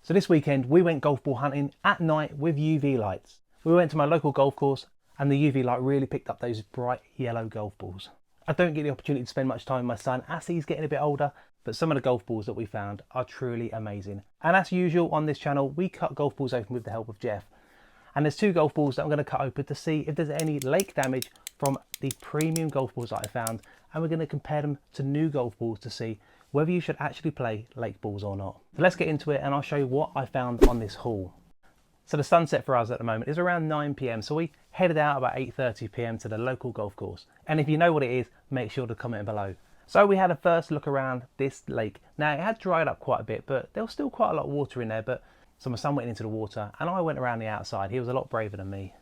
So this weekend we went golf ball hunting at night with UV lights. We went to my local golf course and the UV light really picked up those bright yellow golf balls. I don't get the opportunity to spend much time with my son as he's getting a bit older, but some of the golf balls that we found are truly amazing. And as usual on this channel, we cut golf balls open with the help of Jeff. And there's two golf balls that I'm going to cut open to see if there's any lake damage from the premium golf balls that I found, and we're going to compare them to new golf balls to see whether you should actually play lake balls or not. So let's get into it and I'll show you what I found on this haul. So the sunset for us at the moment is around 9 PM, so we headed out about 8:30 PM to the local golf course. And if you know what it is, make sure to comment below. So we had a first look around this lake. Now it had dried up quite a bit, but there was still quite a lot of water in there, so my son went into the water and I went around the outside. He was a lot braver than me.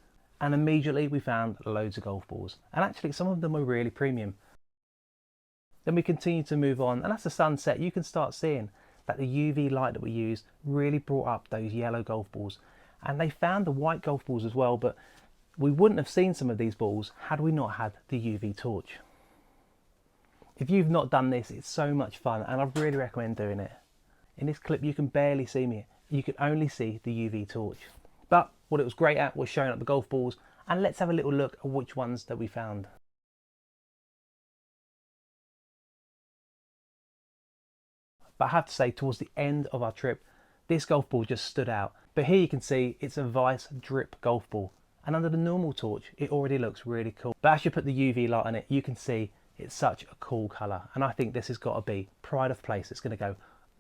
And immediately we found loads of golf balls. And actually some of them were really premium. Then we continued to move on, and as the sun set, you can start seeing that the UV light that we used really brought up those yellow golf balls. And they found the white golf balls as well, but we wouldn't have seen some of these balls had we not had the UV torch. If you've not done this, it's so much fun and I really recommend doing it. In this clip you can barely see me, you can only see the UV torch. But what it was great at was showing up the golf balls, and let's have a little look at which ones that we found. But I have to say, towards the end of our trip, this golf ball just stood out. But here you can see it's a Vice drip golf ball, and under the normal torch it already looks really cool. But as you put the UV light on it, you can see it's such a cool colour, and I think this has got to be pride of place. It's going to go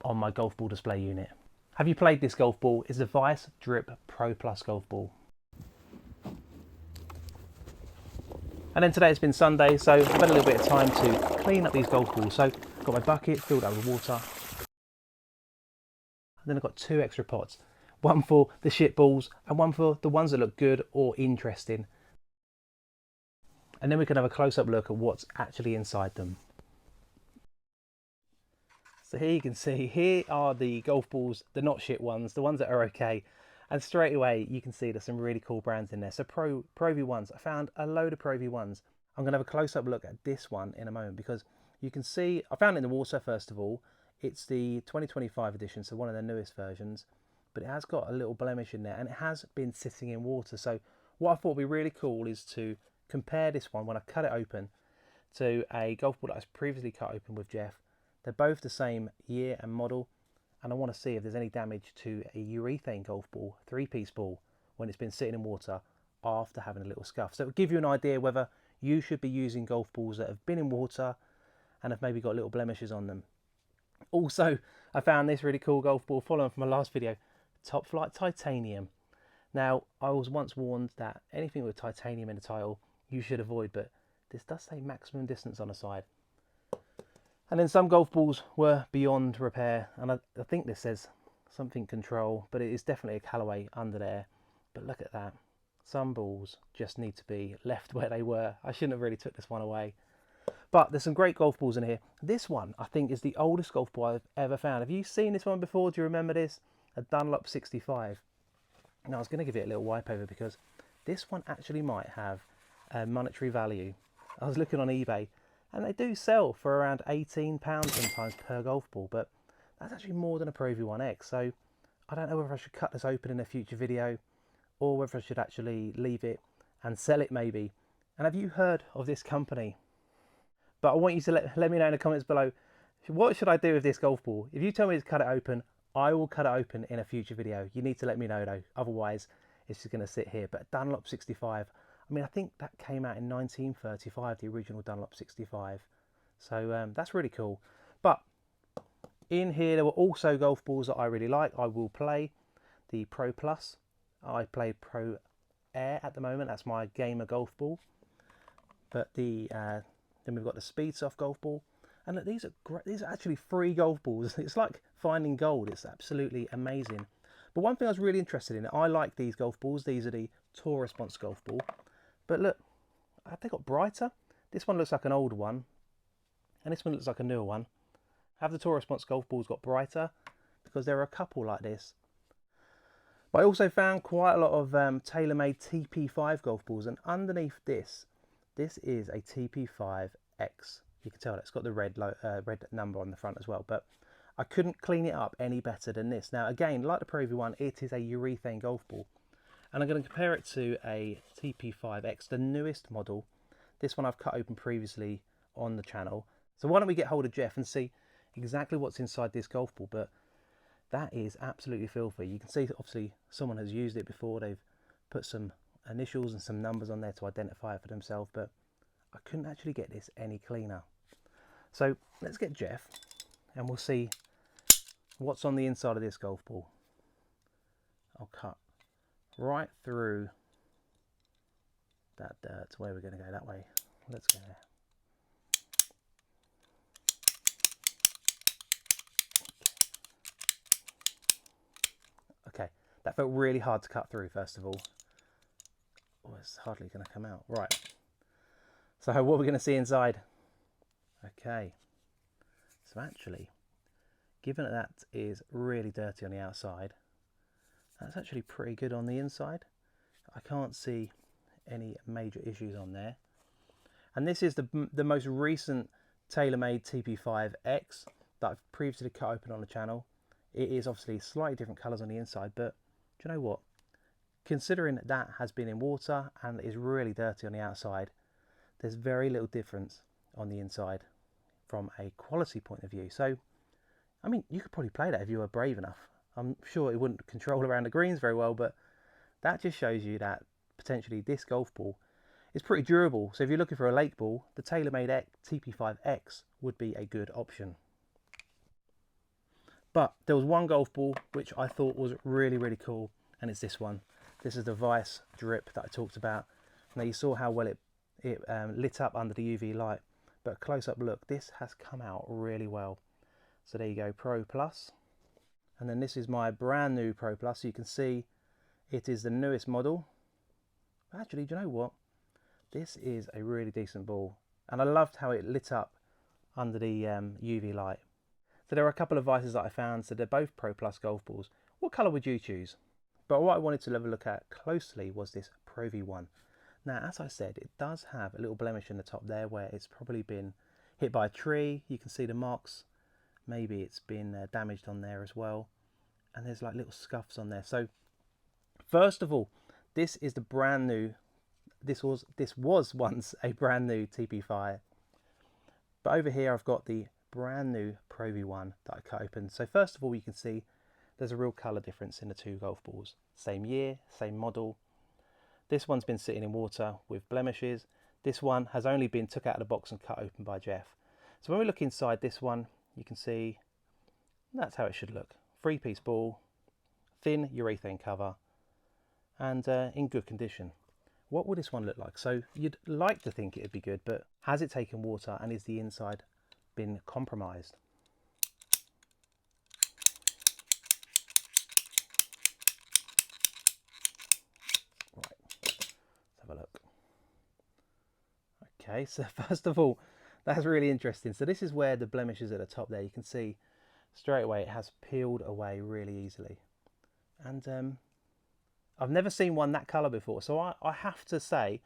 on my golf ball display unit. Have you played this golf ball? It's the Vice Drip Pro Plus golf ball. And then today it's been Sunday, so I've had a little bit of time to clean up these golf balls. So I've got my bucket filled up with water. And then I've got two extra pots. One for the shit balls and one for the ones that look good or interesting. And then we can have a close-up look at what's actually inside them. So here you can see, here are the golf balls, the not shit ones, the ones that are okay. And straight away you can see there's some really cool brands in there. So Pro V1s, I found a load of Pro V1s. I'm going to have a close-up look at this one in a moment, because you can see, I found it in the water first of all. It's the 2025 edition, so one of the newest versions, but it has got a little blemish in there and it has been sitting in water. So what I thought would be really cool is to compare this one when I cut it open to a golf ball that I previously cut open with Jeff. They're both the same year and model, and I want to see if there's any damage to a urethane golf ball, 3-piece ball, when it's been sitting in water after having a little scuff. So it'll give you an idea whether you should be using golf balls that have been in water and have maybe got little blemishes on them. Also, I found this really cool golf ball following from my last video, Top Flight Titanium. Now, I was once warned that anything with titanium in the title you should avoid, but this does say maximum distance on the side. And then some golf balls were beyond repair, and I think this says something control, but it is definitely a Callaway under there. But look at that. Some balls just need to be left where they were. I shouldn't have really took this one away. But there's some great golf balls in here. This one, I think, is the oldest golf ball I've ever found. Have you seen this one before? Do you remember this? A Dunlop 65. Now, I was going to give it a little wipe over because this one actually might have a monetary value. I was looking on eBay, and they do sell for around £18 sometimes per golf ball, but that's actually more than a Pro V1X. So I don't know whether I should cut this open in a future video or whether I should actually leave it and sell it maybe. And have you heard of this company? But I want you to let me know in the comments below, what should I do with this golf ball? If you tell me to cut it open, I will cut it open in a future video. You need to let me know though, otherwise it's just going to sit here. But Dunlop 65, I mean, I think that came out in 1935, the original Dunlop 65. So that's really cool. But in here there were also golf balls that I really like. I will play the Pro Plus. I play Pro Air at the moment. That's my gamer golf ball. But then we've got the Speed Soft golf ball, and look, these are great. These are actually free golf balls. It's like finding gold. It's absolutely amazing. But one thing I was really interested in, I like these golf balls. These are the Tour Response golf ball. But look, have they got brighter? This one looks like an older one, and this one looks like a newer one. Have the Tour Response golf balls got brighter? Because there are a couple like this. But I also found quite a lot of tailor-made TP5 golf balls, and underneath this is a TP5X. You can tell it's got the red number on the front as well. But I couldn't clean it up any better than this. Now again, like the Pro V1, it is a urethane golf ball. And I'm going to compare it to a TP5X, the newest model. This one I've cut open previously on the channel. So why don't we get hold of Jeff and see exactly what's inside this golf ball. But that is absolutely filthy. You can see obviously someone has used it before. They've put some initials and some numbers on there to identify it for themselves, but I couldn't actually get this any cleaner. So let's get Jeff and we'll see what's on the inside of this golf ball. I'll cut right through that dirt. Where we're going to go that way. Let's go there. Okay, that felt really hard to cut through first of all. Oh, it's hardly going to come out. Right. So what we're going to see inside. Okay. So actually, given that is really dirty on the outside, that's actually pretty good on the inside. I can't see any major issues on there. And this is the most recent TaylorMade TP5X that I've previously cut open on the channel. It is obviously slightly different colours on the inside, but do you know what? Considering that has been in water and is really dirty on the outside, there's very little difference on the inside from a quality point of view. So, I mean, you could probably play that if you were brave enough. I'm sure it wouldn't control around the greens very well, but that just shows you that potentially this golf ball is pretty durable. So if you're looking for a lake ball, the TaylorMade TP5X would be a good option. But there was one golf ball which I thought was really, really cool, and it's this one. This is the Vice Drip that I talked about. Now you saw how well it lit up under the UV light, but a close-up look, this has come out really well. So there you go, Pro Plus. And then this is my brand new Pro Plus. So you can see it is the newest model. Actually, do you know what? This is a really decent ball, and I loved how it lit up under the UV light. So there are a couple of Vices that I found, so they're both Pro Plus golf balls. What colour would you choose? But what I wanted to have a look at closely was this Pro V1. Now, as I said, it does have a little blemish in the top there where it's probably been hit by a tree. You can see the marks. Maybe it's been damaged on there as well. And there's like little scuffs on there. So first of all, this is the brand new, this was once a brand new TP5. But over here I've got the brand new Pro V1 that I cut open. So first of all, you can see there's a real colour difference in the two golf balls. Same year, same model. This one's been sitting in water with blemishes. This one has only been took out of the box and cut open by Jeff. So when we look inside this one, you can see that's how it should look. 3-piece ball, thin urethane cover, and in good condition. What would this one look like? So you'd like to think it'd be good, but has it taken water and is the inside been compromised? Right, let's have a look. Okay, so first of all, that's really interesting. So this is where the blemish is at the top there. You can see straight away it has peeled away really easily. And I've never seen one that colour before. So I have to say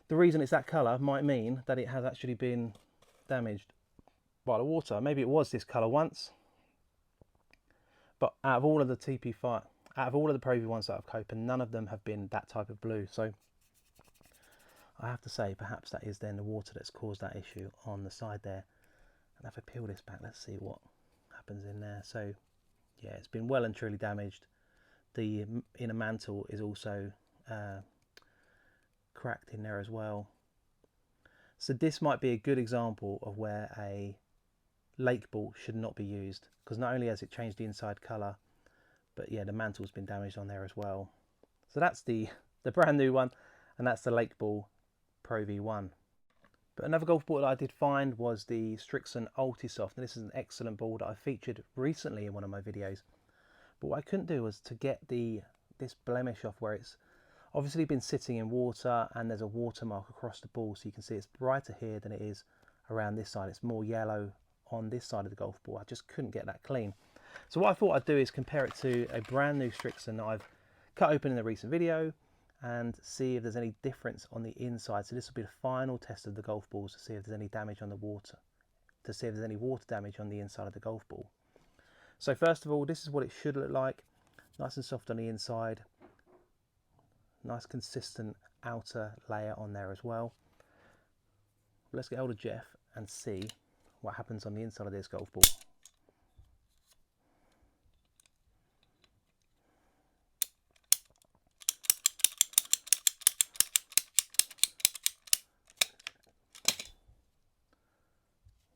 the reason it's that colour might mean that it has actually been damaged by the water. Maybe it was this colour once. But out of all of the TP5, out of all of the Pro V1s that I've opened, none of them have been that type of blue. So I have to say perhaps that is then the water that's caused that issue on the side there. And if I peel this back, let's see what happens in there. So yeah, it's been well and truly damaged. The inner mantle is also cracked in there as well. So this might be a good example of where a lake ball should not be used, because not only has it changed the inside colour, but yeah, the mantle's been damaged on there as well. So that's the brand new one, and that's the lake ball Pro V1. But another golf ball that I did find was the Srixon Ultisoft. And this is an excellent ball that I featured recently in one of my videos. But what I couldn't do was to get this blemish off where it's obviously been sitting in water and there's a watermark across the ball. So you can see it's brighter here than it is around this side. It's more yellow on this side of the golf ball. I just couldn't get that clean. So what I thought I'd do is compare it to a brand new Srixon that I've cut open in a recent video and see if there's any difference on the inside. So this will be the final test of the golf balls to see if there's any damage on the water, to see if there's any water damage on the inside of the golf ball. So first of all, this is what it should look like. Nice and soft on the inside. Nice consistent outer layer on there as well. Let's get hold of Jeff and see what happens on the inside of this golf ball.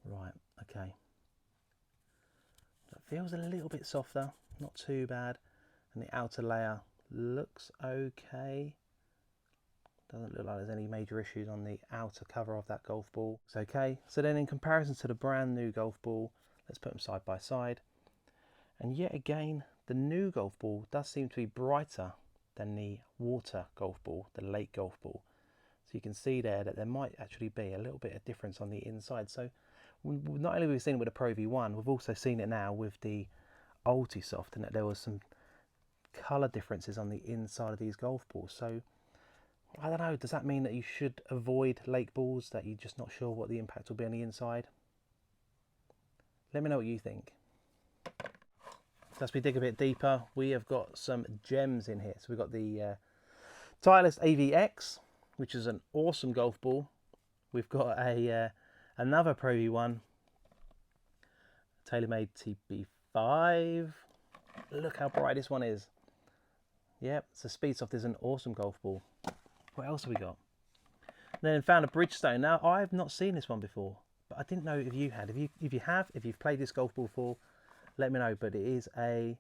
Right, okay. It feels a little bit softer, not too bad. And the outer layer looks okay. Doesn't look like there's any major issues on the outer cover of that golf ball. It's okay. So then in comparison to the brand new golf ball, let's put them side by side. And yet again, the new golf ball does seem to be brighter than the water golf ball, the lake golf ball. So you can see there that there might actually be a little bit of difference on the inside. So not only have we seen it with the Pro V1, we've also seen it now with the Ultisoft, and that there was some colour differences on the inside of these golf balls. So I don't know, does that mean that you should avoid lake balls, that you're just not sure what the impact will be on the inside? Let me know what you think. So as we dig a bit deeper, we have got some gems in here. So we've got the Titleist AVX, which is an awesome golf ball. We've got another Pro V1, TaylorMade TB5. Look how bright this one is. Yep, so Speedsoft is an awesome golf ball. What else have we got? Then found a Bridgestone. Now, I've not seen this one before, but I didn't know if you had. If you've played this golf ball before, let me know. But it is a,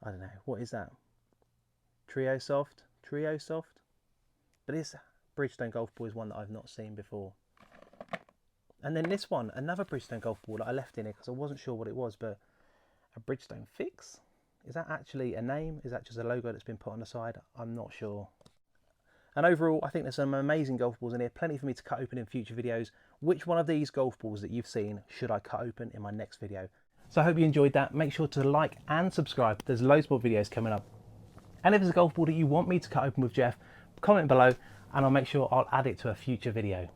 I don't know, what is that? Trio Soft? But this Bridgestone golf ball is one that I've not seen before. And then this one, another Bridgestone golf ball that I left in here because I wasn't sure what it was, but a Bridgestone Fix? Is that actually a name? Is that just a logo that's been put on the side? I'm not sure. And overall, I think there's some amazing golf balls in here, plenty for me to cut open in future videos. Which one of these golf balls that you've seen should I cut open in my next video? So I hope you enjoyed that. Make sure to like and subscribe. There's loads more videos coming up. And if there's a golf ball that you want me to cut open with Jeff, comment below and I'll make sure I'll add it to a future video.